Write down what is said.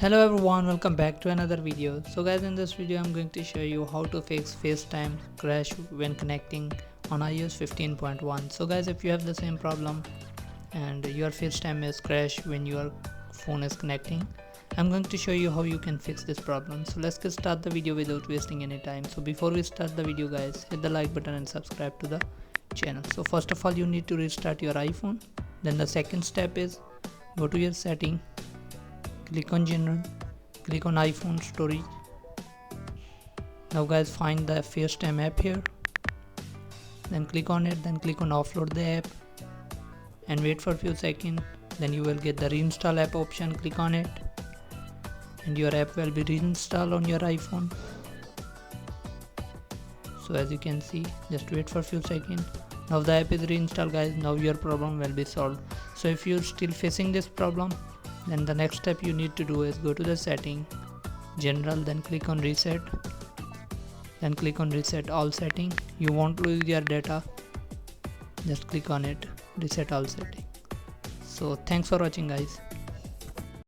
Hello everyone, welcome back to another video. So guys, in this video I'm going to show you how to fix FaceTime crash when connecting on iOS 15.1. So guys, if you have the same problem and your FaceTime is crash when your phone is connecting, I'm going to show you how you can fix this problem. So let's get start the video without wasting any time. So before we start the video guys, hit the like button and subscribe to the channel. So first of all, you need to restart your iPhone. Then the second step is go to your setting, click on general, click on iPhone storage. Now guys, find the FaceTime app here, then click on it, then click on offload the app and wait for a few seconds. Then you will get the reinstall app option. Click on it and your app will be reinstalled on your iPhone. So as you can see, just wait for a few seconds. Now the app is reinstalled guys. Now your problem will be solved. So if you're still facing this problem, then the next step you need to do is go to the setting, general, then click on reset, then click on reset all setting. You won't lose your data, just click on it, reset all setting. So thanks for watching guys.